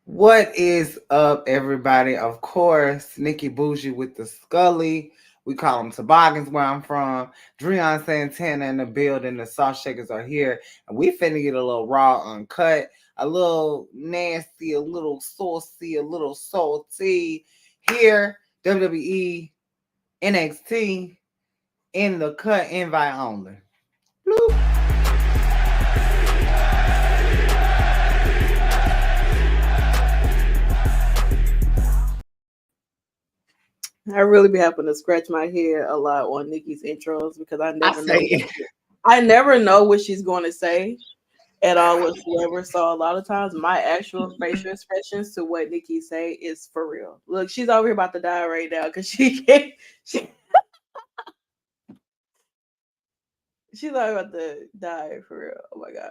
What is up, everybody? Of course, Nikki Bougie with the Scully. We call them toboggans where I'm from. Dreon Santana in the building. The Salt Shakers are here. And we finna get a little raw, uncut, a little nasty, a little saucy, a little salty. Here, WWE, NXT, in the cut, invite only. Bloop. I really be having to scratch my head a lot on Nikki's intros because I I never know. say, I never know what she's going to say at all whatsoever. So a lot of times, my actual facial expressions to what Nikki say is for real. Look, she's over here about to die right now because she can't. She, she's over about to die for real. Oh my god.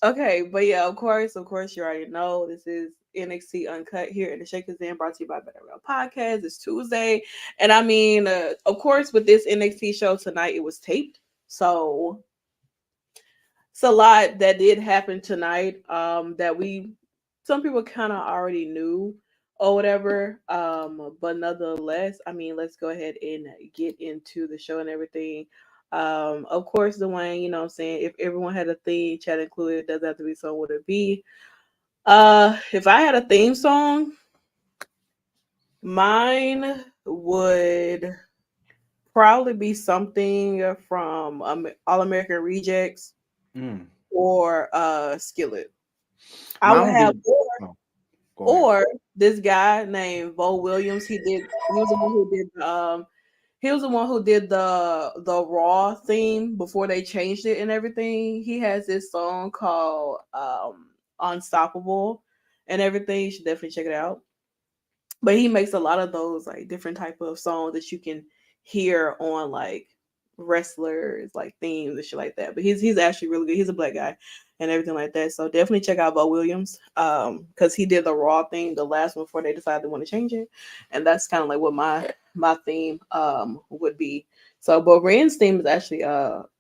Okay, but yeah, of course, you already know this is NXT Uncut here in the Shakers Den, brought to you by Better Real Podcast. It's Tuesday, and I mean, of course, with this NXT show tonight, it was taped, so it's a lot that did happen tonight. That we some people kind of already knew or whatever. But nonetheless, I mean, let's go ahead and get into the show and everything. Of course, Dwayne, you know what I'm saying? If everyone had a theme, chat included, doesn't have to be so would it be. If I had a theme song, mine would probably be something from All American Rejects mm, or Skillet. I would mine have would be. Oh, go ahead. or this guy named Bo Williams. He was the one who did he was the one who did the Raw theme before they changed it and everything. He has this song called Unstoppable and everything. You should definitely check it out. But he makes a lot of those like different type of songs that you can hear on like wrestlers like themes and shit like that. But he's actually really good. He's a black guy and everything like that. So definitely check out Bo Williams because he did the Raw thing, the last one before they decided they want to change it, and that's kind of like what my theme would be. So, but Ren's theme is actually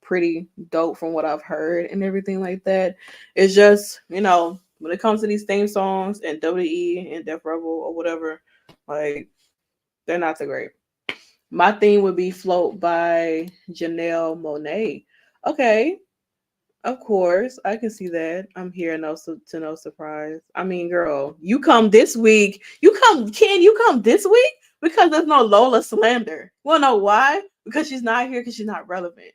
pretty dope from what I've heard and everything like that. It's just when it comes to these theme songs and WWE and Death Rebel or whatever, like they're not so great. My theme would be Float by Janelle Monae. Okay, of course, I can see that. I'm here to no surprise. I mean, girl, you come this week. You come this week? Because there's no Lola slander. Well, know why? Because she's not here because she's not relevant.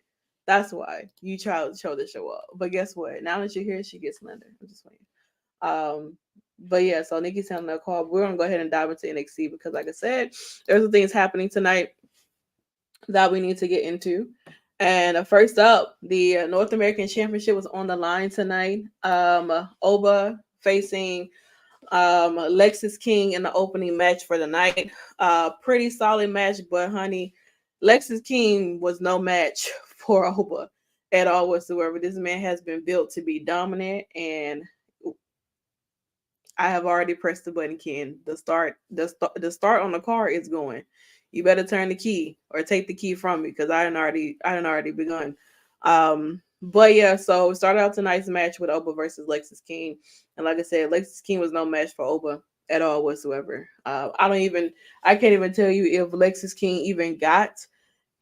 That's why you try to show the show up. But guess what? Now that you're here, she gets slander. I'm just saying. But yeah, so Nikki's having a call. We're gonna go ahead and dive into NXT because, like I said, there's some things happening tonight that we need to get into. And first up, the North American Championship was on the line tonight. Oba facing Lexis King in the opening match for the night. Pretty solid match, but honey, Lexis King was no match for Oba at all whatsoever. This man has been built to be dominant, and I have already pressed the button, Ken. The start on the car is going. You better turn the key or take the key from me because I done already begun. But yeah, so we started out tonight's match with Oba versus Lexis King, and like I said, Lexis King was no match for Oba at all whatsoever. I can't even tell you if Lexis King even got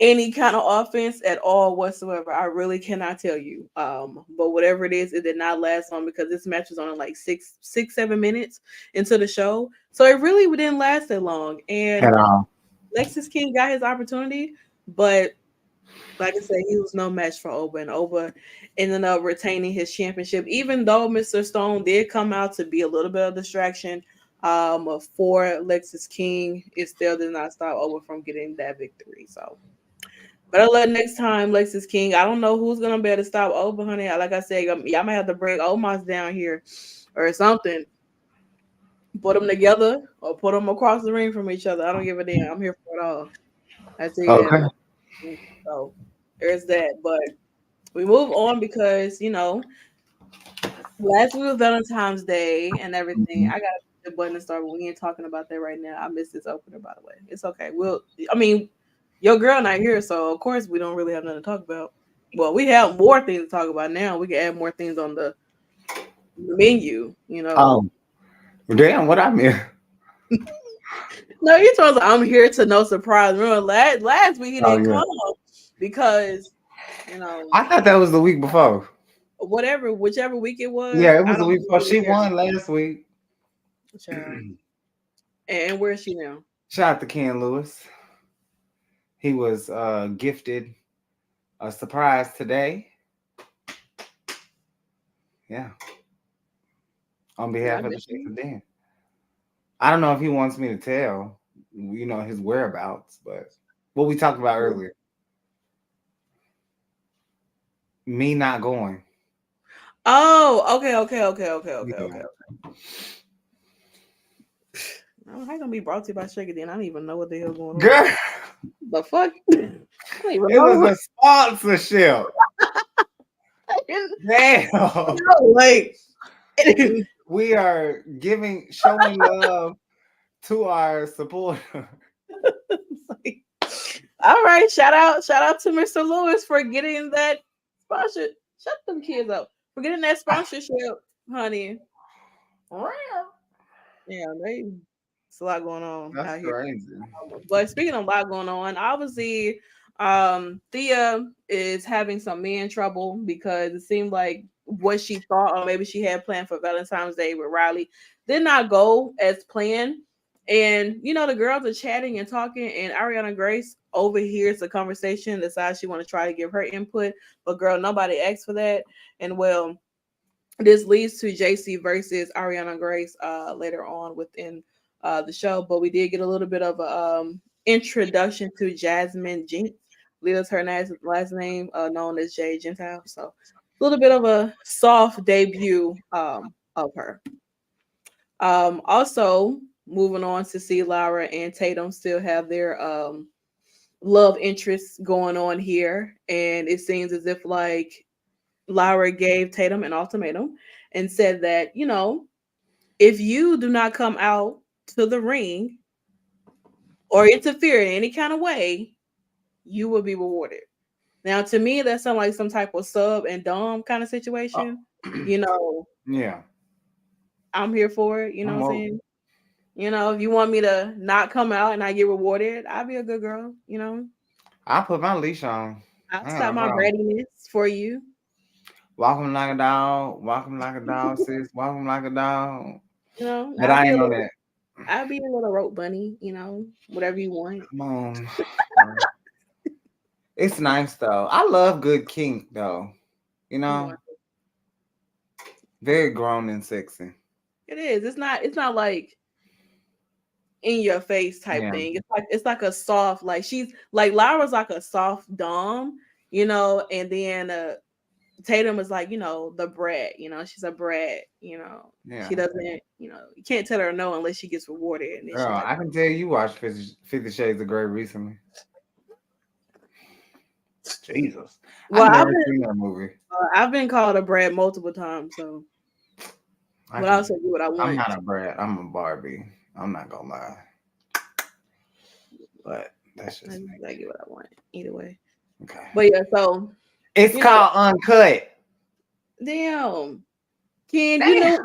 any kind of offense at all whatsoever. I really cannot tell you. But whatever it is, it did not last long because this match was only like 7 minutes into the show. So it really didn't last that long. At And all. Lexis King got his opportunity, but like I said, he was no match for Oba, and Oba ended up retaining his championship, even though Mr. Stone did come out to be a little bit of distraction for Lexis King. It still did not stop Oba from getting that victory. So but I'll let next time, Lexus King. I don't know who's gonna be able to stop Oba, honey. Like I said, y'all might have to bring Omos down here or something. Put them together or put them across the ring from each other. I don't give a damn. I'm here for it all. I tell you that Okay. much. So there's that. But we move on because last week was Valentine's Day and everything. Mhm. I got the button to start, but we ain't talking about that right now. I missed this opener, by the way. It's okay. I mean, your girl not here, so of course we don't really have nothing to talk about. Well, we have more things to talk about now. We can add more things on the menu. Oh, Damn, what I mean? No, he told us I'm here to no surprise. Remember last week he Oh didn't yeah. come because you know I thought that was the week before. whatever whichever week it was. Yeah, it I was the don't week think before. he was She here. won last week. Child. And where is she now? Shout out to Ken Lewis. He was gifted a surprise today. Yeah, on Yeah, I behalf of the miss Shakes you. of Den. I don't know if he wants me to tell, his whereabouts, but what we talked about earlier, me not going. Oh, okay. Yeah, Oh, how gonna be brought to you by Sugar then? I don't even know what the hell going on. girl, The fuck? I don't even it was know. a sponsorship. Damn, No, like we are showing love to our supporter. all right, shout out to Mr. Lewis for getting that sponsor. Shut them kids up for getting that sponsorship, honey. Yeah, it's a lot going on That's out here. crazy. But speaking of a lot going on, obviously, Thea is having some man trouble because it seemed like what she thought, or maybe she had planned for Valentine's Day with Riley, did not go as planned. And the girls are chatting and talking, and Ariana Grace overhears the conversation, decides she want to try to give her input, but girl, nobody asked for that. And well, this leads to JC versus Ariana Grace later on within the show. But we did get a little bit of a introduction to Jasmine Jinx. Leah's her last name, known as Jay Gentile. So a little bit of a soft debut of her. Also, moving on to see Laura and Tatum still have their love interests going on here. And it seems as if like Laura gave Tatum an ultimatum and said that, if you do not come out to the ring or interfere in any kind of way, you will be rewarded. Now, to me, that sounds like some type of sub and dom kind of Oh, situation. You know, yeah, I'm here for it. You know I'm what I'm over. saying? If you want me to not come out and I get rewarded, I'll be a good girl. I put my leash on. I'll I got stop no my problem. brattiness for you. Walk him like a dog. Walk him like a dog, sis. Walk him like a dog. But I'll I be a ain't on little, that. I'll be a little rope bunny. Whatever you want. Come on. It's nice though. I love good kink though. You I'm know, going. very grown and sexy. It is. It's not like in your face type Yeah, thing. It's like a soft, like she's like Lyra's like a soft dom, and then Tatum is like, the brat, she's a brat, yeah. she doesn't, you can't tell her no unless she gets rewarded, and then she Girl, like, I can tell you watched 50 Shades of Grey recently. Jesus, I well, never seen that movie. I've been called a brat multiple times, so I but I can. also do what I I'm want. not a brat. I'm a Barbie. I'm not gonna lie, but that's just me. I get what I want either way. Okay. But yeah, so It's you know, called Uncut. damn. Ken, Damn.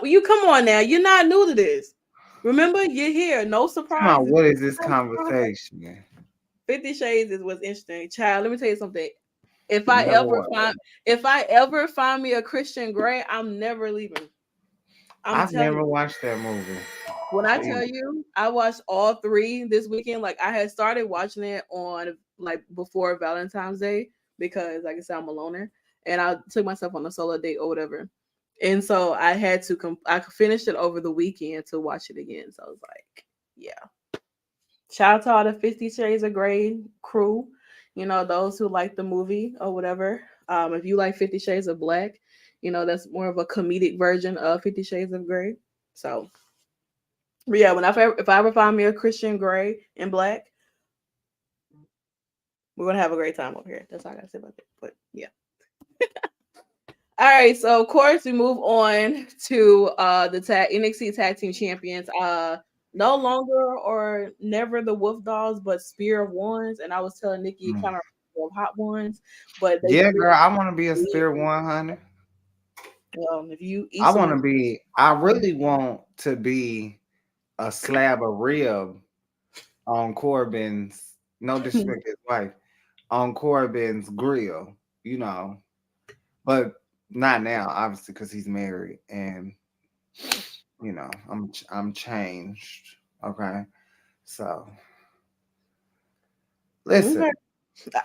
you come on now. You're not new to this. Remember, you're here. No Come on, surprises. what is this No surprise. conversation? 50 Shades is what's interesting. Child, let me tell you something. If I Never ever watched. find if I ever find me a Christian Grey, I'm never leaving. I'm I've telling never you. watched that movie. When I tell Jeez. you, I watched all three this weekend. Like I had started watching it on like before Valentine's Day because, like I said, I'm a loner, and I took myself on a solo date or whatever. And so I had to I finished it over the weekend to watch it again. So I was like, yeah. Shout out to all the 50 Shades of Grey crew. Those who like the movie or whatever. If you like 50 Shades of Black, that's more of a comedic version of 50 Shades of Grey. So but yeah, if I ever find me a Christian Grey in Black, we're gonna have a great time over here. That's all I gotta say about that. But yeah. All right, so of course we move on to the NXT Tag Team Champions. No longer or never the Wolf Dolls, but Spear of Wands. And I was telling Nikki Mm. kind of Hot Ones, but they Yeah, split. girl, I want to be a Spirit 100. If you eat I some, want to be. I really want. to be a slab of rib on Corbin's, no disrespect to his wife, on Corbin's grill, you know, but not now, obviously, because he's married and I'm changed. Okay, so listen, Okay.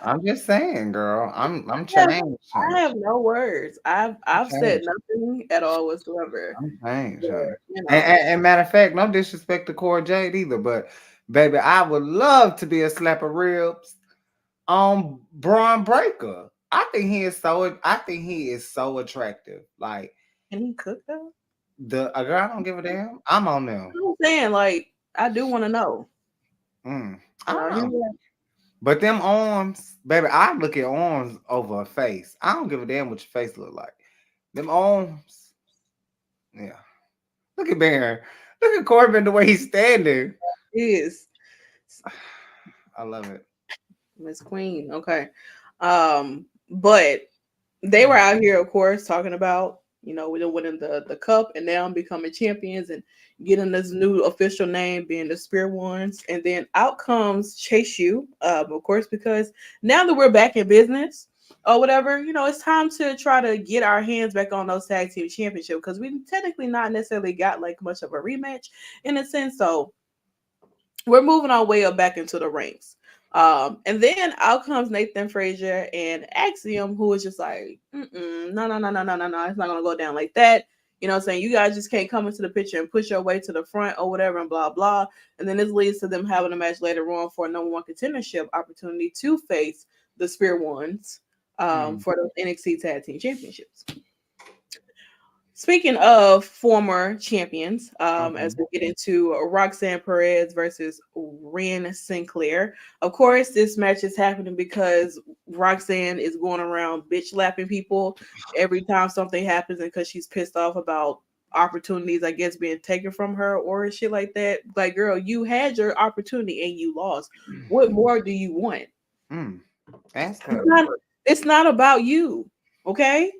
I'm just saying, girl, I'm I have, changed, I honey. have no words. I'm I've said changed. nothing at all whatsoever. I'm changed, But, honey. you And, know, and, and matter of fact, no disrespect to Cora Jade either, but baby, I would love to be a slap of ribs on Braun Breaker. I think he is so attractive. Like can he cook though? the a girl, I don't give a damn. I'm on them. I'm saying, like, I do want to know. Mm, I You don't know, know. But them arms, baby, I look at arms over a face. I don't give a damn what your face look like. Them arms, yeah. Look at Baron. Look at Corbin the way he's standing. he is I love it. Miss Queen. Okay. But they were out here, of course, talking about, we done winning the cup and now becoming champions and getting this new official name being the Spear Ones. And then out comes Chase U, of course, because now that we're back in business or whatever, it's time to try to get our hands back on those tag team championship because we technically not necessarily got like much of a rematch in a sense. So we're moving our way up back into the ranks. And then out comes Nathan Frazier and Axiom, who is just like, no, no, no, no, no, no, no. It's not going to go down like that. You know what I'm saying? You guys just can't come into the picture and push your way to the front or whatever and blah, blah. And then this leads to them having a match later on for a number one contendership opportunity to face the Spear Ones Mm, for the NXT Tag Team Championships. Speaking of former champions, as okay. we get into Roxanne Perez versus Ren Sinclair, of course, this match is happening because Roxanne is going around bitch slapping people every time something happens, and because she's pissed off about opportunities, I guess, being taken from her or shit like that. Like, girl, you had your opportunity and you lost. What more do you want? Mm, ask It's her. not, it's not about you, okay?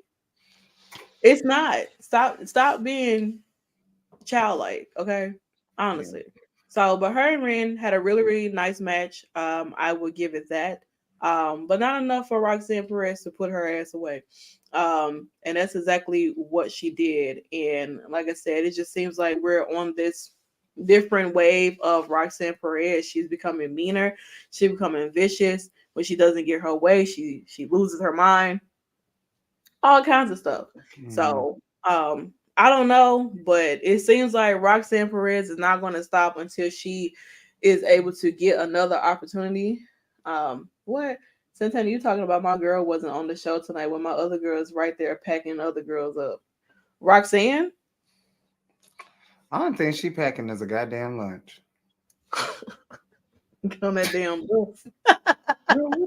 It's not. Stop being childlike, okay? Yeah. Honestly. So, but her and Ren had a really, really nice match. I would give it that. But not enough for Roxanne Perez to put her ass away. And that's exactly what she did. And like I said, it just seems like we're on this different wave of Roxanne Perez. She's becoming meaner. She's becoming vicious. When she doesn't get her way, she loses her mind, all kinds of stuff. Mhm. So I don't know, but it seems like Roxanne Perez is not going to stop until she is able to get another opportunity. What Santana, you talking about my girl wasn't on the show tonight when my other girl is right there packing other girls up. Roxanne, I don't think she packing as a goddamn lunch. get on that damn bus.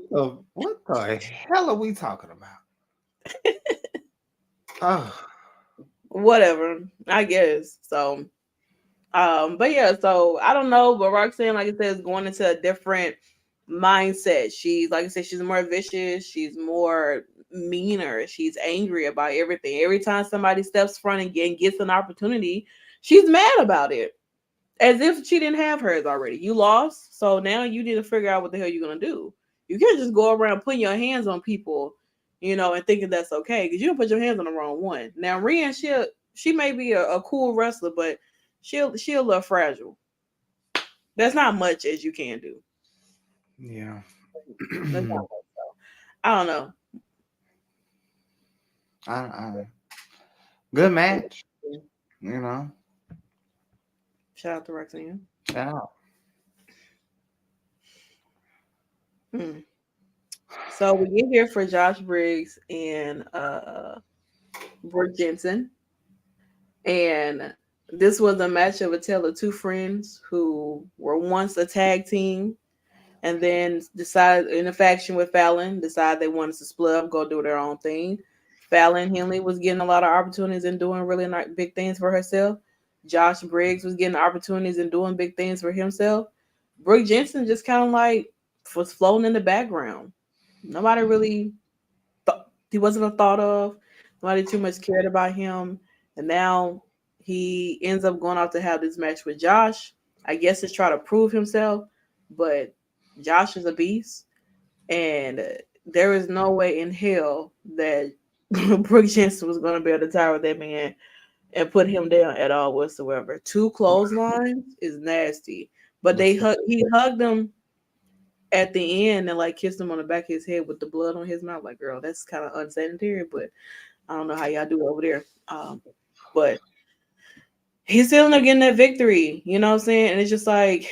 Girl, what the hell are we talking about? Oh, Whatever, I guess. So but yeah, so I don't know, but Roxanne, like I said, is going into a different mindset. She's like I said, she's more vicious, she's more meaner, she's angry about everything. Every time somebody steps front and gets an opportunity, she's mad about it. As if she didn't have hers already. You lost, so now you need to figure out what the hell you're gonna do. You can't just go around putting your hands on people, and thinking that's okay because you don't put your hands on the wrong one. Now, Rian, she may be a cool wrestler, but she'll look fragile. That's not much as you can do. yeah. That's not much. So, I don't know. I, good match, you know. Shout out to Roxanne. Shout out. Hmm. So we get here for Josh Briggs and Brooke Jensen. And this was a match of a tale of two friends who were once a tag team and then decided in a faction with Fallon, decided they wanted to split up, go do their own thing. Fallon Henley was getting a lot of opportunities and doing really big things for herself. Josh Briggs was getting opportunities and doing big things for himself. Brooke Jensen just kind of like was floating in the background. Nobody really he wasn't a thought of. Nobody too much cared about him. And now He ends up going out to have this match with Josh. I guess to try to prove himself, but Josh is a beast, and there is no way in hell that Brooke Jensen was going to be able to tie with that man and put him down at all whatsoever. Two clotheslines is nasty, but That's he hugged him at the end and like kissed him on the back of his head with the blood on his mouth. Like, girl, that's kind of unsanitary, but I don't know how y'all do it over there. But he still ended up getting that victory, you know what I'm saying? And it's just like,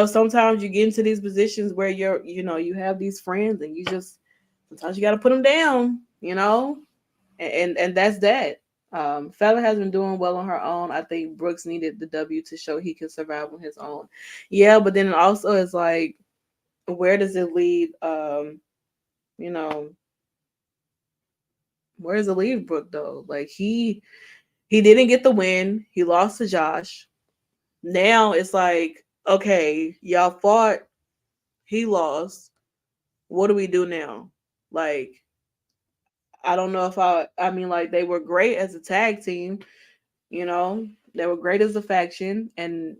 sometimes you get into these positions where you have these friends and you just sometimes you got to put them down, and that's that. Fella has been doing well on her own. I think Brooks needed the W to show he can survive on his own. Yeah, but then it also is like, where does it lead? You know, where does it leave Brooke though? Like he didn't get the win. He lost to Josh. Now it's like, okay, y'all fought. He lost. What do we do now? Like, I don't know if I mean, like, they were great as a tag team, you know, they were great as a faction, and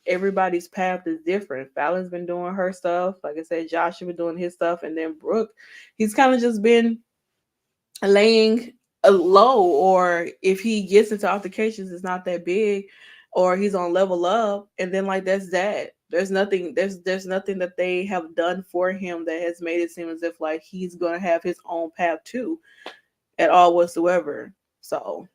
everybody's path is different. Fallon's been doing her stuff, like I said. Josh has been doing his stuff, and then Brooke, he's kind of just been laying a low, or if he gets into altercations, it's not that big, or he's on level up, and then like that's that. There's nothing that they have done for him that has made it seem as if like he's gonna have his own path too at all whatsoever. So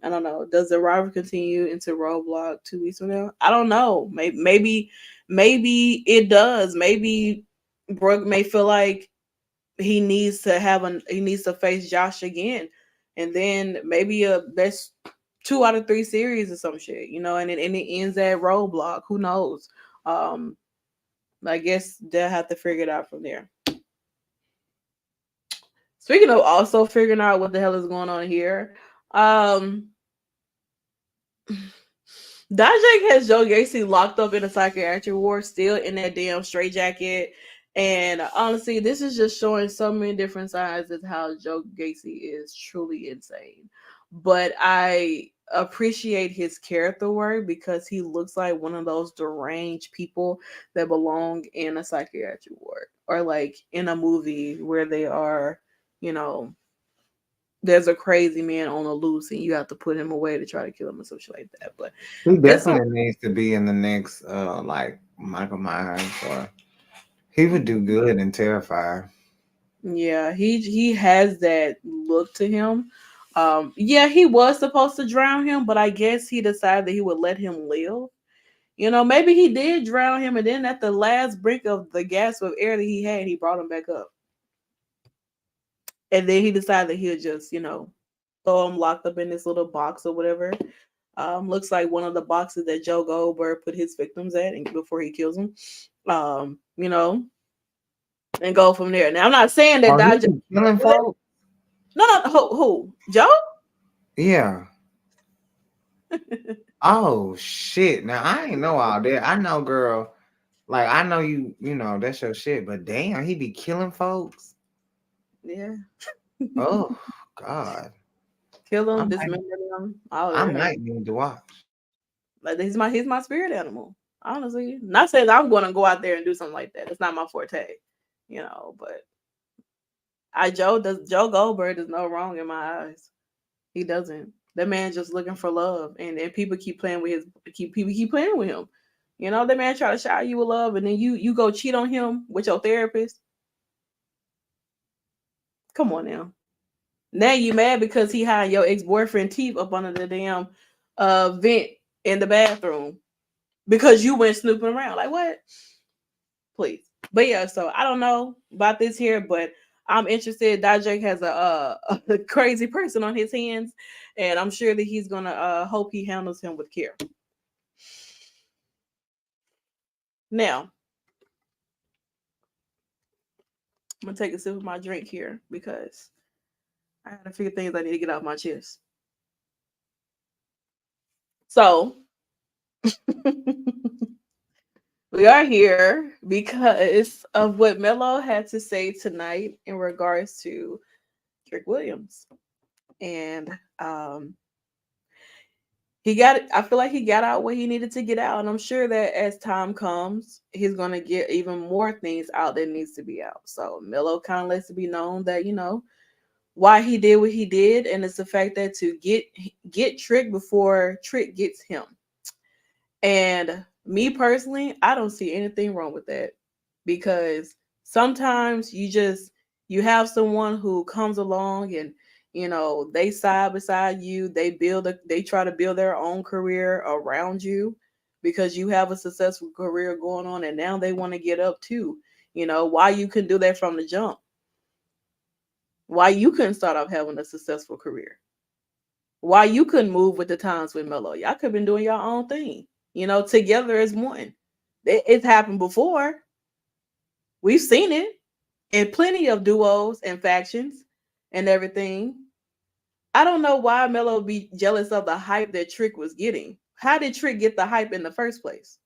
I don't know. Does the rivalry continue into Roadblock 2 weeks from now? I don't know. Maybe it does. Maybe Brooke may feel like he needs to face Josh again, and then maybe a best 2 out of 3 series or some shit, and it ends at Roadblock. Who knows? Um, I guess they'll have to figure it out from there. Speaking of also figuring out what the hell is going on here, um, Dijak has Joe Gacy locked up in a psychiatric ward, still in that damn straitjacket. And honestly, this is just showing so many different sides of how Joe Gacy is truly insane. But I appreciate his character work because he looks like one of those deranged people that belong in a psychiatric ward or like in a movie where they are, you know, there's a crazy man on the loose and you have to put him away to try to kill him or something like that. But he this one, definitely needs to be in the next like Michael Myers, or he would do good in Terrifier. yeah, he has that look to him. Yeah, he was supposed to drown him, but I guess he decided that he would let him live. Maybe he did drown him, and then at the last brink of the gasp of air that he had, he brought him back up. And then he decided that he would just, throw him locked up in this little box or whatever. Looks like one of the boxes that Joe Goldberg put his victims at and before he kills them. Um, you know, and go from there. Now I'm not saying that Oh, he Dodger. be killing folks. No, who? Joe? Yeah. Oh shit. Now I ain't know all that. I know, girl. Like I know you know that's your shit. But damn, he be killing folks. Yeah. Oh God. Kill I them, might dismember them, all I that. might need to watch. Like he's my spirit animal. Honestly, not saying I'm going to go out there and do something like that. It's not my forte, But Joe Goldberg does no wrong in my eyes. He doesn't. That man just looking for love, and people keep playing with people keep playing with him. That man try to shower you with love, and then you go cheat on him with your therapist. Come on now. Now you mad because he hiding your ex boyfriend teeth up under the damn vent in the bathroom because you went snooping around. Like what? Please. But yeah, so I don't know about this here, but I'm interested. Dijak has a crazy person on his hands, and I'm sure that he's gonna hope he handles him with care. Now I'm gonna take a sip of my drink here because I had a few things I need to get off my chest. So we are here because of what Mello had to say tonight in regards to Trick Williams. And he got I feel like he got out what he needed to get out, and I'm sure that as time comes, he's gonna get even more things out that needs to be out. So Melo kind of lets it be known that why he did what he did, and it's the fact that to get Trick before Trick gets him. And me personally, I don't see anything wrong with that, because sometimes you have someone who comes along and they side beside you, they try to build their own career around you because you have a successful career going on, and now they want to get up too. Why you couldn't do that from the jump? Why you couldn't start off having a successful career? Why you couldn't move with the times with Melo? Y'all could have been doing your own thing, together as one. It's happened before. We've seen it in plenty of duos and factions and everything. I don't know why Melo would be jealous of the hype that Trick was getting. How did Trick get the hype in the first place?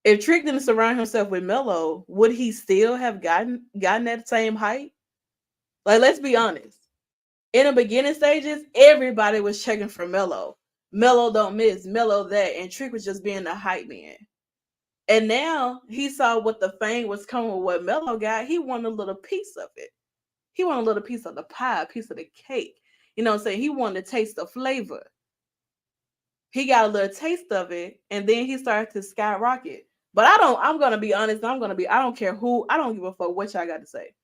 If Trick didn't surround himself with Melo, would he still have gotten that same hype? Like, let's be honest. In the beginning stages, everybody was checking for Melo. Melo don't miss, Melo that, and Trick was just being the hype man. And now he saw what the fame was coming with what Melo got. He wanted a little piece of it. He wanted a little piece of the pie, a piece of the cake. You know what I'm saying? He wanted to taste the flavor. He got a little taste of it, and then he started to skyrocket. But I'm gonna be honest, I don't care who, I don't give a fuck what y'all got to say.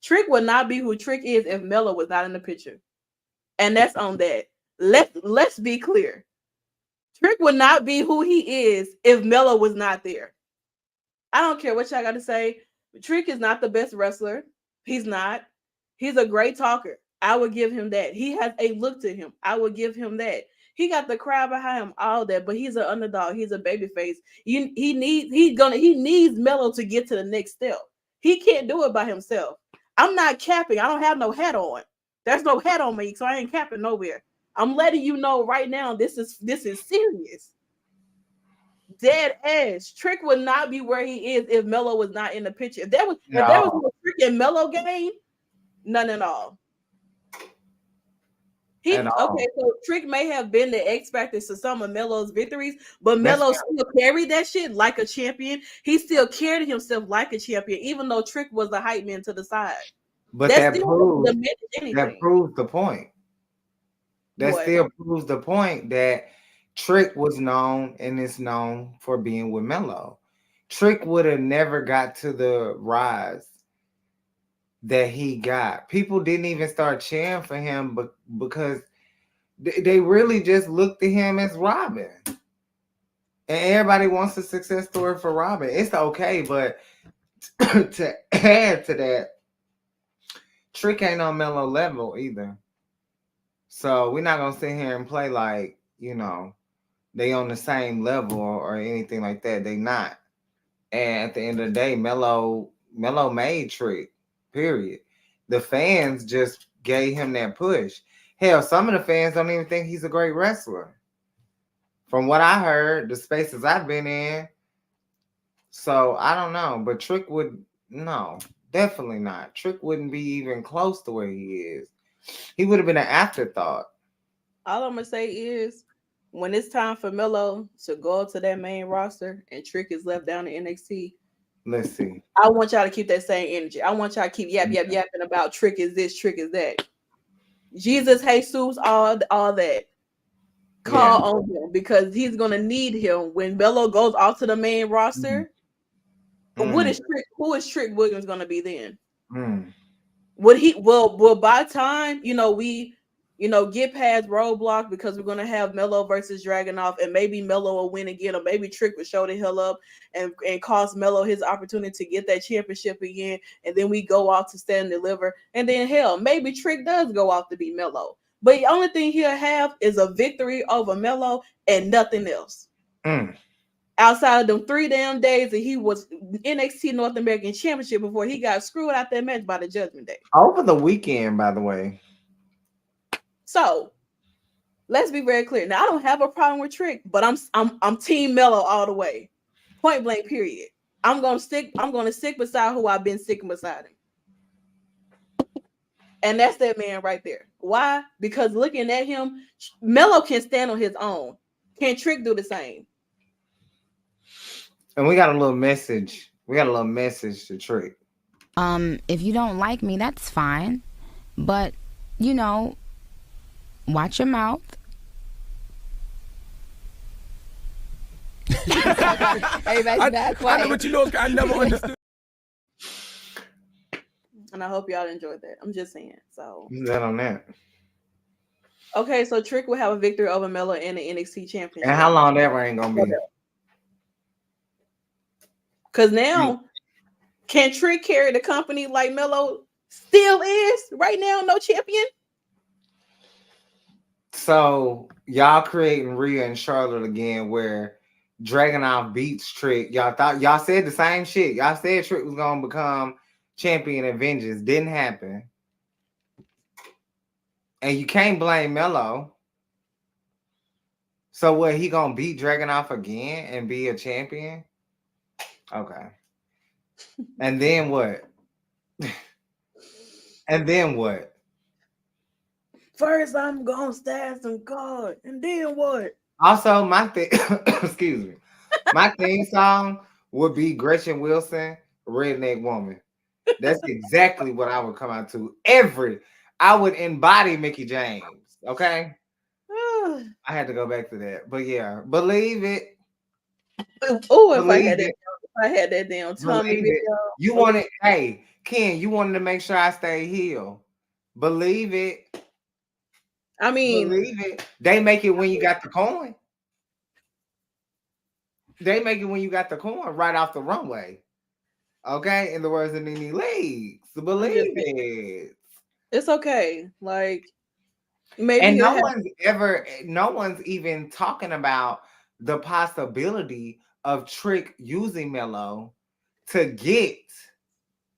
Trick would not be who Trick is if Melo was not in the picture. And that's on that. Let's be clear. Trick would not be who he is if Melo was not there. I don't care what y'all got to say. Trick is not the best wrestler. He's not. He's a great talker. I would give him that. He has a look to him. I would give him that. He got the crowd behind him, all that, but he's an underdog. He's a baby face. He needs Melo to get to the next step. He can't do it by himself. I'm not capping. I don't have no hat on. There's no hat on me, so I ain't capping nowhere. I'm letting you know right now. This is serious. Dead ass. Trick would not be where he is if Melo was not in the picture. If there was No, no Trick and Melo game, none at all. at Okay, all. so Trick may have been the X factor to some of Melo's victories, but That's Melo still carried that shit like a champion. He still carried himself like a champion, even though Trick was the hype man to the side. but That that still doesn't proves diminish that anything. proves the point. That What? still proves the point that Trick was known and is known for being with Melo. Trick would have never got to the rise that he got. People didn't even start cheering for him, but because they really just looked at him as Robin. And everybody wants a success story for Robin. It's okay, but to add to that, Trick ain't on Melo level either. So we're not gonna sit here and play like, they on the same level or anything like that. They not. And at the end of the day, Melo made Trick. Period. The fans just gave him that push. Hell, some of the fans don't even think he's a great wrestler. From what I heard, the spaces I've been in. So I don't know, but Trick would no, definitely not. Trick wouldn't be even close to where he is. He would have been an afterthought. All I'm gonna say is, when it's time for Melo to go to that main roster and Trick is left down in NXT, Let's see. I want y'all to keep that same energy. I want y'all to keep yapping about Trick is this, Trick is that. Jesus, Jesus, all that. Yeah. Call on him because he's gonna need him when Melo goes off to the main Mm, roster. What mm, is Trick? Who is Trick Williams gonna be then? mm, Would he well by time we get past roadblock because we're gonna have Melo versus Dragunov, and maybe Melo will win again, or maybe Trick will show the hell up and cost Melo his opportunity to get that championship again, and then we go off to stand and deliver, and then hell, maybe Trick does go off to beat Melo. But the only thing he'll have is a victory over Melo and nothing else. mm. Outside of them 3 damn days that he was NXT North American Championship before he got screwed out that match by the Judgment Day. Over the weekend, by the way. So let's be very clear. Now I don't have a problem with Trick, but I'm Team Melo all the way. Point blank, period. I'm gonna stick beside who I've been sticking beside him. And that's that man right there. Why? Because looking at him, Melo can stand on his own. Can Trick do the same? And we got a little message. We got a little message to Trick. If you don't like me, that's fine. But, you know, watch your mouth. Everybody's back quiet. I know, but you know, I never understood. And I hope y'all enjoyed that. I'm just saying. So Who's that on that? okay, so Trick will have a victory over Melo in the NXT championship. And how long that reign gonna be? Because now, can Trick carry the company like Melo still is right now? No champion. So y'all creating Rhea and Charlotte again, where Dragunov beats Trick. Y'all said the same shit. Y'all said Trick was gonna become champion at Vengeance. Didn't happen. And you can't blame Melo. So what, he gonna beat Dragunov again and be a champion? Okay. And then what? And then what? First, I'm gonna stab some God, and then what? Also, my thing, excuse me, my theme song would be Gretchen Wilson, Redneck Woman. That's exactly what I would come out to. I would embody Mickey James. Okay, I had to go back to that, but yeah, believe it. Oh, if I had that damn tummy video. You wanted, hey Ken, you wanted to make sure I stay healed. Believe it. I mean, believe it. They make it when you got the coin. They make it when you got the coin right off the runway. Okay, in the words of Nene Leakes, believe it. It's okay. Like maybe, and no one's even talking about the possibility of Trick using Melo to get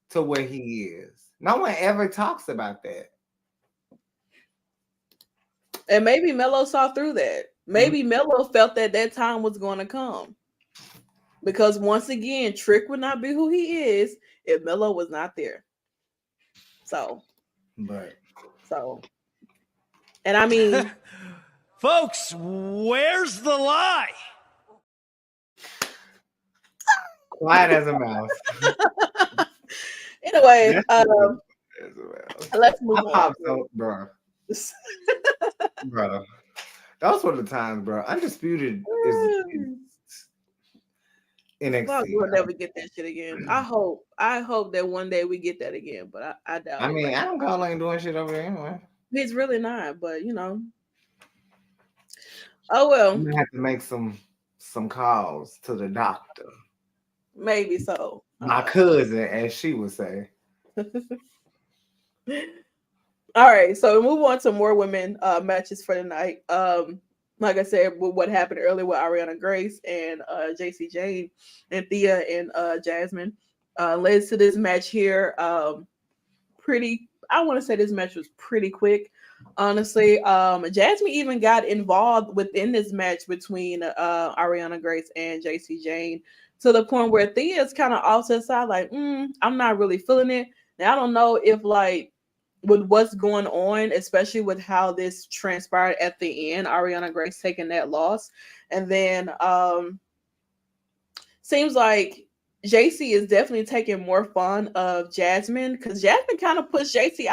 to where he is. No one ever talks about that. And maybe Melo saw through that. Maybe Melo felt that time was going to come. Because once again, Trick would not be who he is if Melo was not there. So, and I mean, folks, where's the lie? Quiet as a mouse. Anyway, let's move on. Bro. Bro. Those were the times, bro. Undisputed is NXT. We'll never get that shit again. I hope that one day we get that again, but I doubt it. I mean, Adam Cole ain't doing shit over there anyway. He's really not, but you know. Oh well. I'm gonna have to make some calls to the doctor. Maybe so. My cousin, as she would say. All right, so we move on to more women matches for the night. Like I said, what happened earlier with Ariana Grace and JC Jane and Thea and Jasmine led to this match here. I want to say this match was pretty quick, honestly. Jasmine even got involved within this match between Ariana Grace and JC Jane to the point where Thea's kind of off to the side, like, I'm not really feeling it. Now, I don't know if like with what's going on, especially with how this transpired at the end, Ariana Grace taking that loss. And then seems like JC is definitely taking more fun of Jasmine because Jasmine kind of pushed JC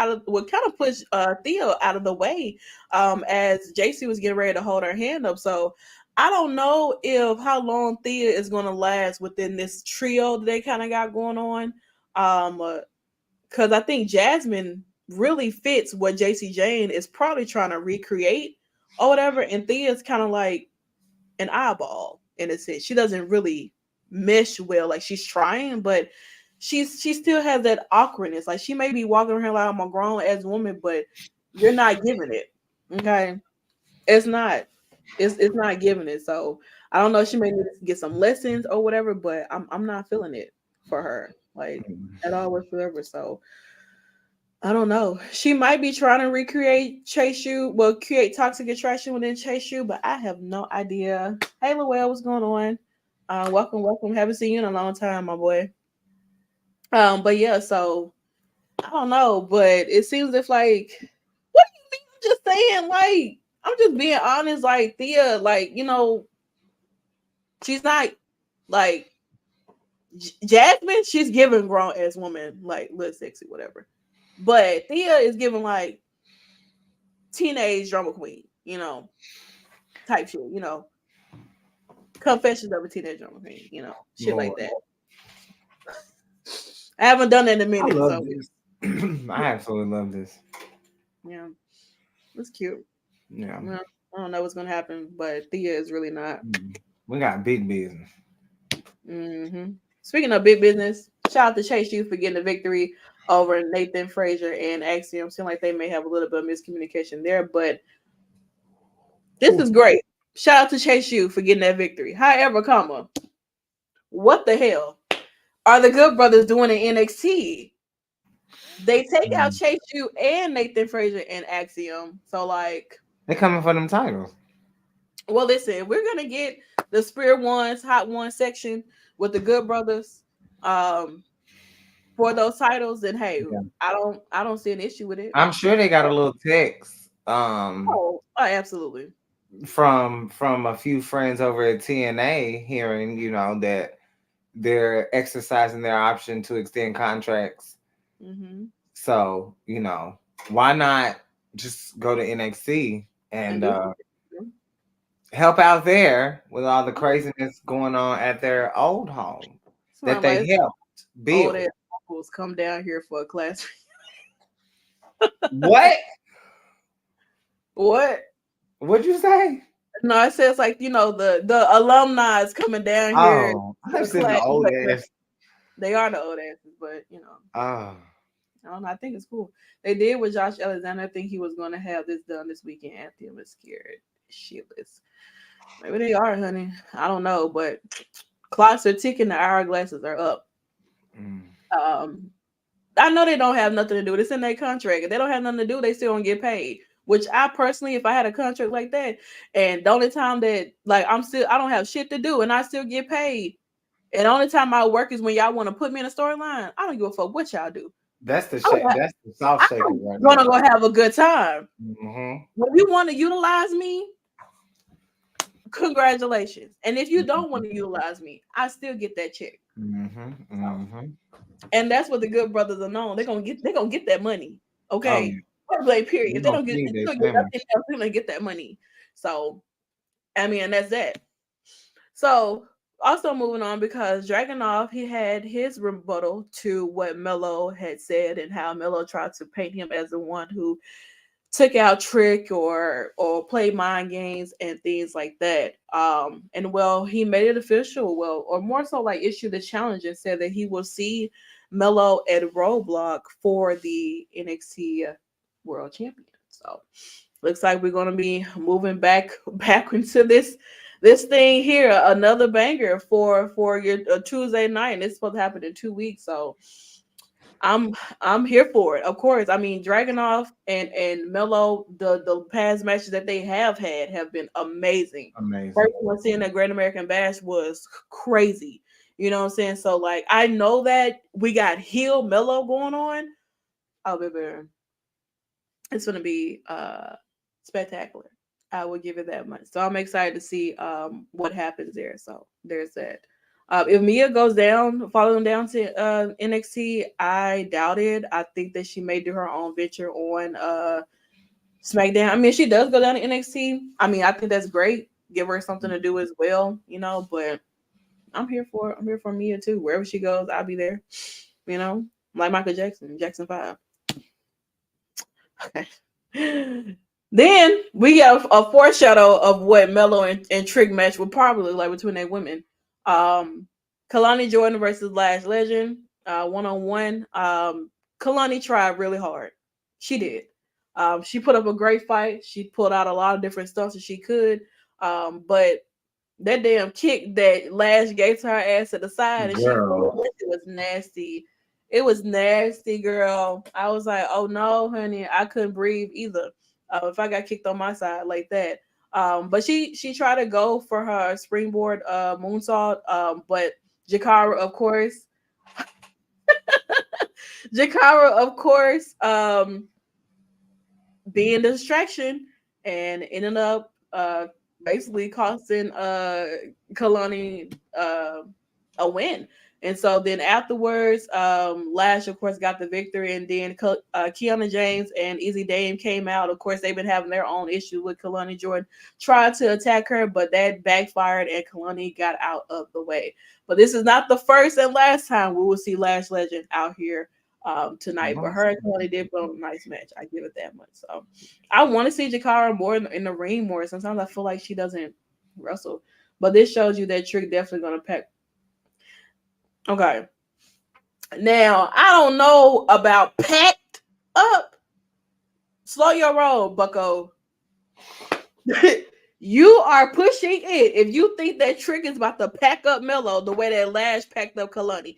Theo out of the way as JC was getting ready to hold her hand up. So I don't know if how long Thea is going to last within this trio that they kind of got going on. Because I think Jasmine really fits what JC Jane is probably trying to recreate or whatever. And Thea's kind of like an eyeball in a sense. She doesn't really mesh well. Like she's trying, but she still has that awkwardness. Like she may be walking around like I'm a grown ass woman, but you're not giving it. Okay. It's not giving it. So I don't know. She may need to get some lessons or whatever, but I'm not feeling it for her like at all whatsoever. So I don't know. She might be trying to recreate create toxic attraction within Chase U, but I have no idea. Hey, Lowell, what's going on? Welcome. Haven't seen you in a long time, my boy. But yeah, so I don't know, but it seems if like, what do you mean? I'm just saying, like, I'm just being honest. Like Thea, like she's not like Jasmine. She's giving grown ass woman, like, little sexy, whatever. But Thea is giving like teenage drama queen, type shit. Confessions of a teenage drama queen, shit like Lord, that. I haven't done that in a I minute, love so this. I absolutely love this. yeah, it's cute. Yeah. Well, I don't know what's gonna happen, but Thea is really not. We got big business. hmm Speaking of big business, shout out to Chase U for getting the victory over Nathan Frazier and Axiom. Seem like they may have a little bit of miscommunication there, but this is great. Shout out to Chase U for getting that victory. However, what the hell are the Good Brothers doing in NXT? They take out Chase U and Nathan Frazier and Axiom. So like, They coming for them titles. well, listen, we're gonna get the Spear Ones, Hot One section with the Good Brothers. For those titles, then hey, Yeah. I don't see an issue with it. I'm sure they got a little text Oh, absolutely. from a few friends over at TNA hearing, that they're exercising their option to extend contracts. Mm-hmm. So, why not just go to NXT And and do help out there with all the craziness going on at their old home that something they like helped old build. ass uncles come down here for a class. What? What? What'd you say? No, it says like the alumni is coming down here Oh, for I a said the class. old ass. They are the old asses, but Oh, I don't know. I think it's cool. They did with Josh Alexander. I think he was going to have this done this weekend. Anthony was scared shitless. Maybe they are, honey. I don't know, but clocks are ticking. The hourglasses are up. Um, I know they don't have nothing to do. It's in their contract. If they don't have nothing to do, they still don't get paid. Which I personally, if I had a contract like that, and the only time that like I don't have shit to do, and I still get paid, and the only time I work is when y'all want to put me in a storyline. I don't give a fuck what y'all do. that's the I'm shake. That's the soft shaker right gonna there. go have a good time. Mm-hmm. When you want to utilize me, congratulations. And if you don't want to utilize me, I still get that check. Mm-hmm. Mm-hmm. And that's what the Good Brothers are known. They're gonna get that money. Oh Okay. yeah. Point blank, period. They If they gonna don't get, feed if they their don't get family. nothing else, they're gonna get that money. So I mean, and that's that. So also moving on because Dragunov, he had his rebuttal to what Melo had said and how Melo tried to paint him as the one who took out Trick or played mind games and things like that. And well, he made it official. Well, or more so like issued the challenge and said that he will see Melo at Roadblock for the NXT World Champion. So looks like we're gonna be moving back into this thing here. Another banger for your Tuesday night, and it's supposed to happen in 2 weeks. So I'm here for it. Of course. I mean, Dragunov and Melo, the past matches that they have had have been amazing. Amazing. First one seeing that Great American Bash was crazy. You know what I'm saying? So like I know that we got heel Melo going on. Oh baby, it's gonna be spectacular. I will give it that much. So I'm excited to see what happens there. So there's that. If Mia goes down, following down to NXT, I doubt it. I think that she may do her own venture on SmackDown. I mean, if she does go down to NXT, I mean, I think that's great. Give her something to do as well, But I'm here for Mia too. Wherever she goes, I'll be there. Like Michael Jackson, Jackson 5. Okay. Then we have a foreshadow of what Melo and Trick match will probably look like between their women. Kalani Jordan versus Lash Legend, 1-on-1. Kalani tried really hard. She did. She put up a great fight. She pulled out a lot of different stuff that she could. But that damn kick that Lash gave to her ass at the side and Girl. it was nasty. It was nasty, girl. I was like, oh no, honey, I couldn't breathe either. If I got kicked on my side like that. But she tried to go for her springboard moonsault. But Jakara, of course, Jakara, of course, being the distraction and ended up basically costing Kalani a win. And so then afterwards, Lash, of course, got the victory. And then Kiana James and Easy Dame came out. Of course, they've been having their own issue with Kalani Jordan. Tried to attack her, but that backfired and Kalani got out of the way. But this is not the first and last time we will see Lash Legend out here tonight. But her and Kalani did put on a nice match. I give it that much. So I want to see Jakara more in the ring more. Sometimes I feel like she doesn't wrestle. But this shows you that Trick definitely going to pack. Okay. Now, I don't know about packed up. Slow your roll, bucko. You are pushing it. If you think that Trick is about to pack up Mello the way that Lash packed up Kalani.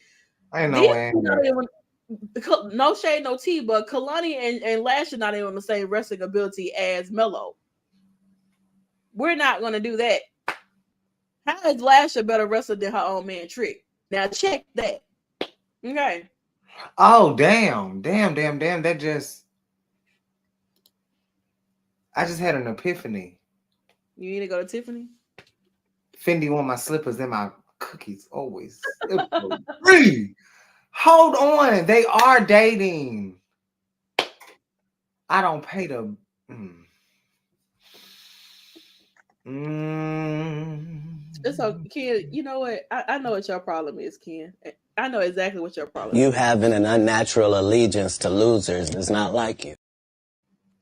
Ain't no way. No shade, no tea, but Kalani and Lash are not even on the same wrestling ability as Mello. We're not going to do that. How is Lash a better wrestler than her own man Trick? Now check that. Okay. Oh, damn. That just... I just had an epiphany. You need to go to Tiffany? Fendi want my slippers and my cookies always. Hold on. They are dating. I don't pay the... It's okay, Ken. You know what? I know what your problem is, Ken. I know exactly what your problem is. You having an unnatural allegiance to losers does not like you.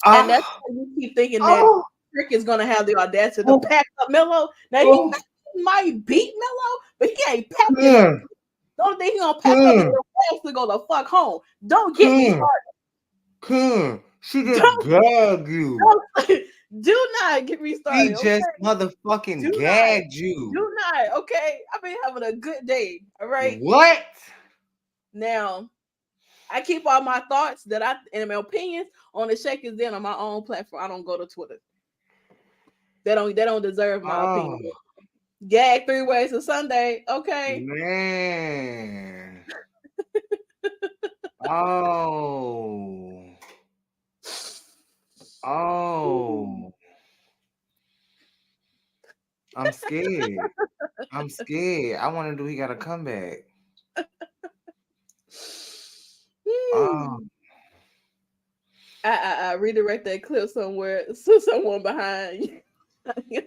And that's why you keep thinking that Trick is going to have the audacity to pack up Mello. Now, he might beat Mello, but he ain't packing him. Don't think he's going to pack up his ass to go the fuck home. Don't get me started. She just gagged you. Do not get me started. She just motherfucking gagged you. Do not, okay? I've been having a good day, all right? What? Now, I keep all my thoughts and my opinions on the Shake Is Den on my own platform. I don't go to Twitter. They don't deserve my opinion. Gag 3 ways to Sunday, okay? Man. Oh. I'm scared. I want to do He Got a Comeback. I redirect that clip somewhere to someone behind you.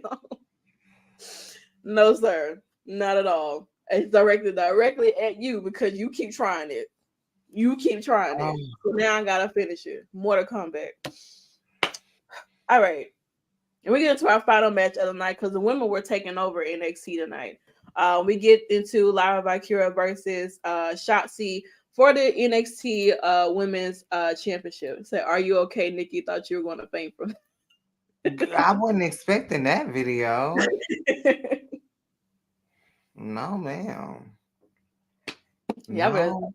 No, sir. Not at all. It's directed directly at you because you keep trying it. So now I gotta finish it. More to come back. All right. And we get into our final match of the night because the women were taking over NXT tonight. We get into Lyra Valkyria versus Shotzi for the NXT Women's Championship. So, are you okay, Nikki? Thought you were going to faint from I wasn't expecting that video. No, ma'am. Yeah, no.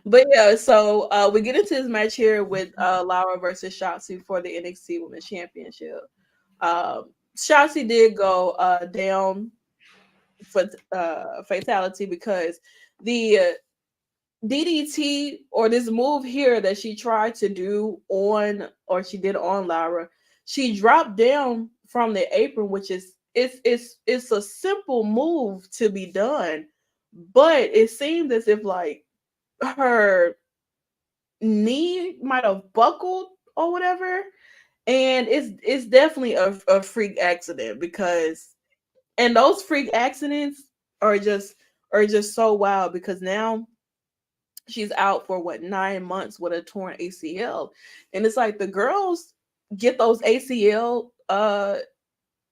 But yeah, so we get into this match here with Lyra versus Shotzi for the NXT Women's Championship. Shotzi did go down for fatality because the DDT or this move here that she tried to do on Lyra, she dropped down from the apron, which is it's a simple move to be done, but it seemed as if like her knee might have buckled or whatever, and it's definitely a freak accident and those freak accidents are just so wild because now she's out for 9 months with a torn ACL, and it's like the girls get those ACL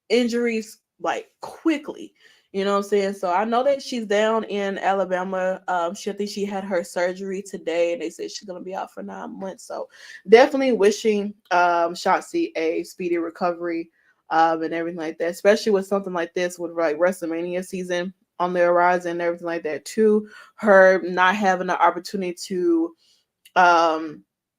injuries like quickly. You know what I'm saying? So I know that she's down in Alabama. I think she had her surgery today, and they said she's gonna be out for 9 months. So definitely wishing Shotzi a speedy recovery and everything like that, especially with something like this with like WrestleMania season on the horizon and everything like that too. Her not having the opportunity to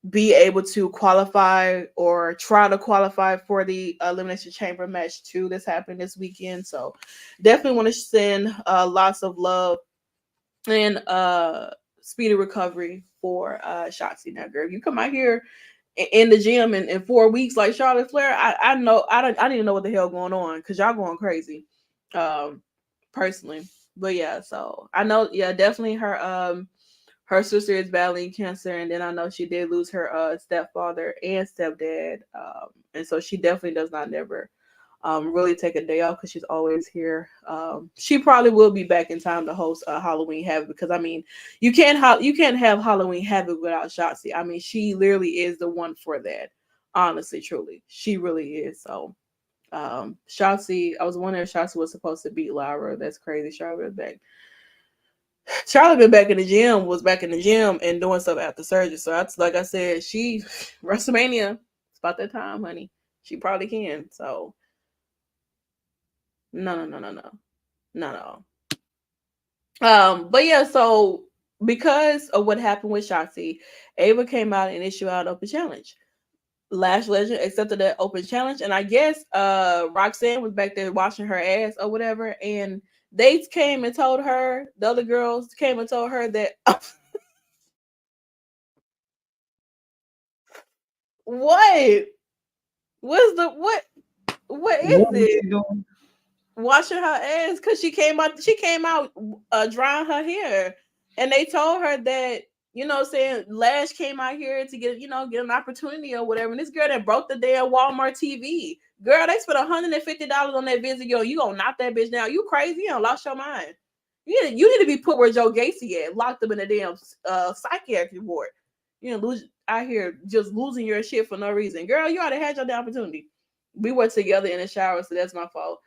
be able to qualify or try to qualify for the Elimination Chamber match too that's happening this weekend. So definitely want to send lots of love and speedy recovery for Shotzi. Now, girl, if you come out here in the gym in 4 weeks like Charlotte Flair, I know I didn't know what the hell going on because y'all going crazy, personally. But yeah, so I know, yeah, definitely her sister is battling cancer, and then I know she did lose her stepfather and stepdad, and so she definitely does not never really take a day off because she's always here. She probably will be back in time to host Halloween Havoc because I mean, you can't have Halloween Havoc without Shotzi. I mean, she literally is the one for that. Honestly, truly, she really is. So, Shotzi, I was wondering if Shotzi was supposed to beat Lyra. That's crazy. Charlotte back. Charlotte been back in the gym, was back in the gym and doing stuff after surgery. So that's like I said, she WrestleMania. It's about that time, honey. She probably can. So no. But yeah, so because of what happened with Shotzi, Ava came out and issued out an open challenge. Lash Legend accepted that open challenge, and I guess Roxanne was back there washing her ass or whatever, and they came and told her, the other girls came and told her that what? What's the what is What was it? she doing? Washing her ass because she came out drying her hair, and they told her that, saying Lash came out here to get an opportunity or whatever, and this girl that broke the damn Walmart TV. Girl, they spent $150 on that video. You gonna knock that bitch down? You crazy? You done lost your mind. You need to be put where Joe Gacy at, locked up in a damn psychiatric ward. Lose out here just losing your shit for no reason. Girl, you already had your damn opportunity. We were together in the shower, so that's my fault.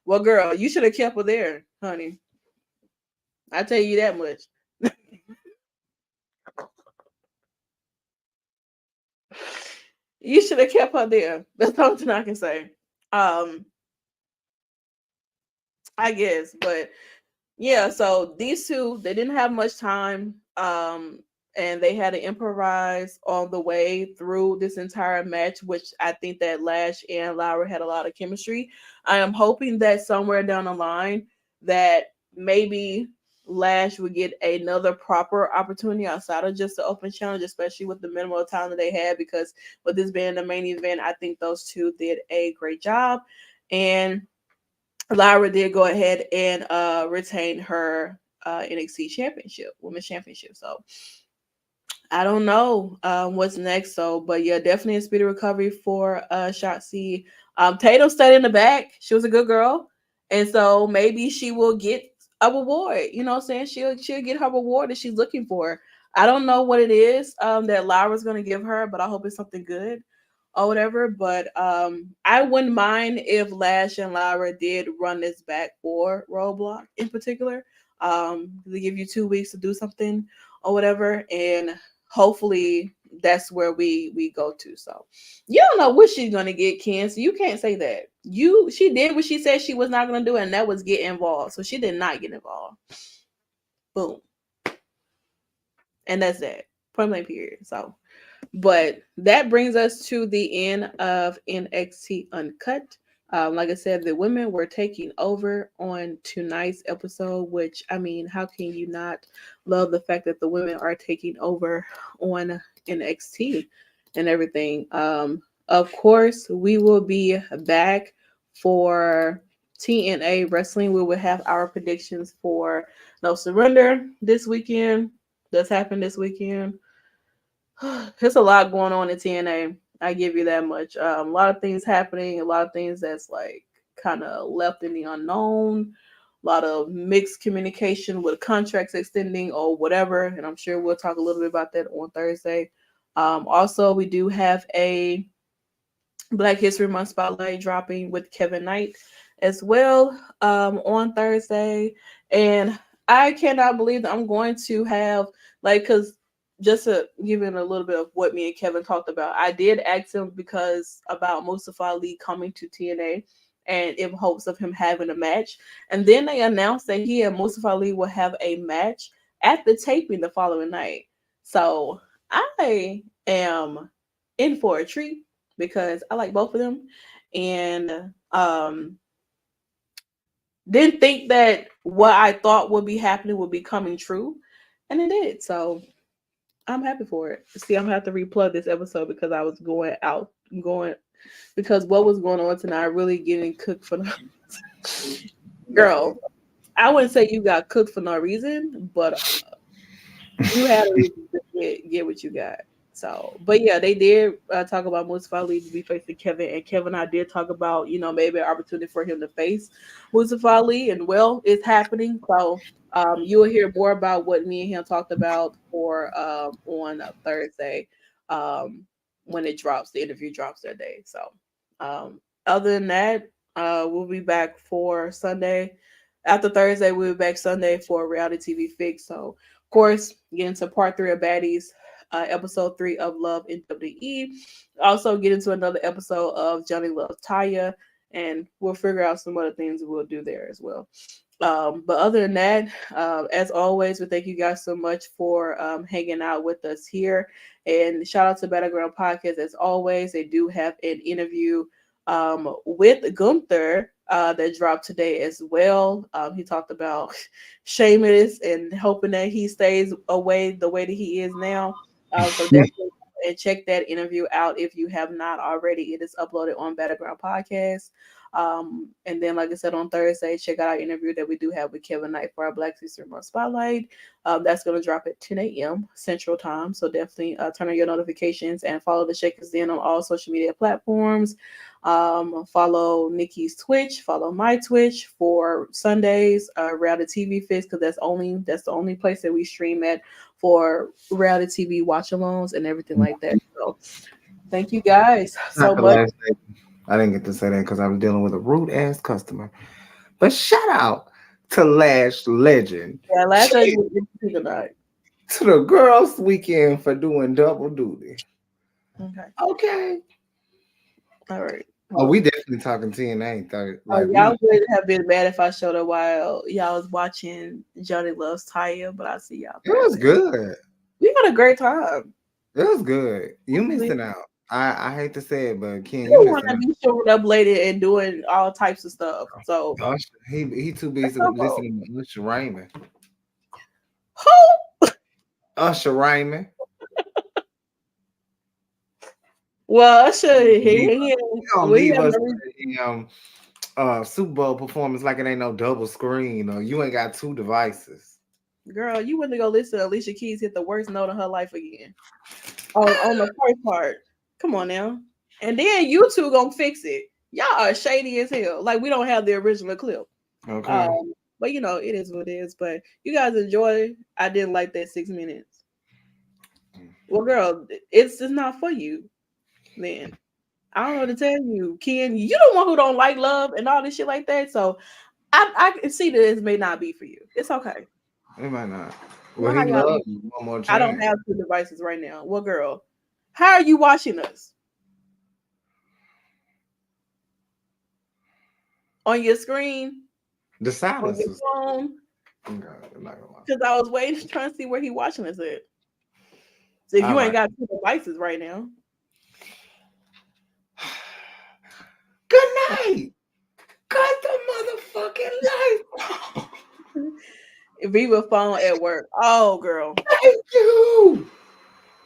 Well, girl, you should have kept her there, honey. I tell you that much. You should have kept her there. That's all I can say. Um, I guess, but yeah, so these two, they didn't have much time, and they had to improvise on the way through this entire match, which I think that Lash and Lyra had a lot of chemistry. I am hoping that somewhere down the line that maybe Lash would get another proper opportunity outside of just the open challenge, especially with the minimal time that they had, because with this being the main event, I think those two did a great job. And Lyra did go ahead and retain her NXT championship, women's championship. So I don't know what's next. So, but yeah, definitely a speedy recovery for Shotzi. Tatum stayed in the back. She was a good girl, and so maybe she will get a reward. You know what I'm saying? She'll get her reward that she's looking for. I don't know what it is that Lyra's going to give her, but I hope it's something good or whatever. But I wouldn't mind if Lash and Lyra did run this back for Roadblock in particular. They give you 2 weeks to do something or whatever, and hopefully that's where we go to. So you don't know what she's gonna get, Ken. So you can't say that. She did what she said she was not gonna do, and that was get involved. So she did not get involved. Boom. And that's that. Point blank period. So, but that brings us to the end of NXT Uncut. Like I said, the women were taking over on tonight's episode, which, I mean, how can you not love the fact that the women are taking over on NXT and everything? Of course, we will be back for TNA Wrestling. We will have our predictions for No Surrender this weekend. That's happened this weekend. There's a lot going on in TNA. I give you that much. A lot of things happening, a lot of things that's like kind of left in the unknown, a lot of mixed communication with contracts extending or whatever. And I'm sure we'll talk a little bit about that on Thursday. Also, we do have a Black History Month spotlight dropping with Kevin Knight as well on Thursday. And I cannot believe that I'm going to have, like, because just to give in a little bit of what me and Kevin talked about, I did ask him because about Mustafa Ali coming to TNA and in hopes of him having a match. And then they announced that he and Mustafa Ali will have a match at the taping the following night. So I am in for a treat because I like both of them. And didn't think that what I thought would be happening would be coming true, and it did. So I'm happy for it. See, I'm gonna have to replug this episode because I was going because what was going on tonight really getting cooked for the girl. I wouldn't say you got cooked for no reason, but you had a reason to get what you got. So, but yeah, they did talk about Mustafa Ali to be facing Kevin, and Kevin and I did talk about, maybe an opportunity for him to face Mustafa Ali, and well, it's happening. So, you will hear more about what me and him talked about for on Thursday, um, when it drops, the interview drops that day. So, other than that, we'll be back for Sunday. After Thursday, we'll be back Sunday for a reality TV fix. So, of course, get into part 3 of Baddies, episode 3 of Love in WWE. Also, get into another episode of Johnny Loves Taya, and we'll figure out some other things we'll do there as well. But other than that, as always, we thank you guys so much for hanging out with us here. And shout out to Battleground Podcast. As always, they do have an interview with Gunther that dropped today as well. He talked about Sheamus and hoping that he stays away the way that he is now. So definitely and check that interview out if you have not already. It is uploaded on Battleground Podcast. And then, like I said, on Thursday, check out our interview that we do have with Kevin Knight for our Black History Month Spotlight. That's going to drop at 10 a.m. Central Time. So definitely turn on your notifications and follow the Shakers Den on all social media platforms. Follow Nikki's Twitch, follow my Twitch for Sundays, reality TV fix, because that's the only place that we stream at for reality TV watch alongs and everything like that. So thank you guys so Not the much. last day. I didn't get to say that because I was dealing with a rude ass customer. But shout out to Lash Legend. Yeah, last She- night was tonight. to the girls' weekend for doing double duty. Okay. Okay. All right. Oh, we definitely talking TNA. Like Y'all would have been mad if I showed up while y'all was watching Johnny Loves Taya, but I see y'all. it was good. We had a great time. It was good. You missing out. I hate to say it, but Ken, You you want missing to out. be showing up later and doing all types of stuff. So Usher, he too busy That's listening to Usher Raymond. who? Usher Raymond. Well, Usher, He gonna we leave have us no Super Bowl performance like it ain't no double screen or you ain't got two devices. girl. You went to go listen to Alicia Keys hit the worst note of her life again on the first part. Come on now, and then you two gonna fix it. Y'all are shady as hell. Like we don't have the original clip. Okay. But it is what it is. But you guys enjoy. I didn't like that 6 minutes. Well, girl, it's just not for you. Then I don't know what to tell you, Ken. You the one who don't like love and all this shit like that. So I can see that this may not be for you. It's okay. It might not. Well, Well, how he y'all loves do? you. One more I don't chance. have 2 devices right now. Well, girl, how are you watching us? On your screen? The On silence your is. phone? Okay, I'm not gonna lie. Because I was waiting trying to see where he watching us at. So if All you ain't right. got 2 devices right now. Good night. Cut the motherfucking light. Viva phone at work. Oh, girl. Thank you.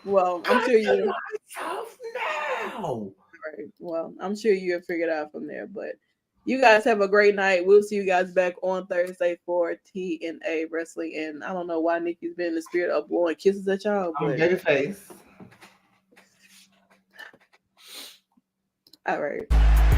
Well, I'm Cut sure the you. lights off now. Right. Well, I'm sure you'll figure it out from there. But you guys have a great night. We'll see you guys back on Thursday for TNA Wrestling. And I don't know why Nikki's been in the spirit of blowing kisses at y'all, I'm but babyface. all right.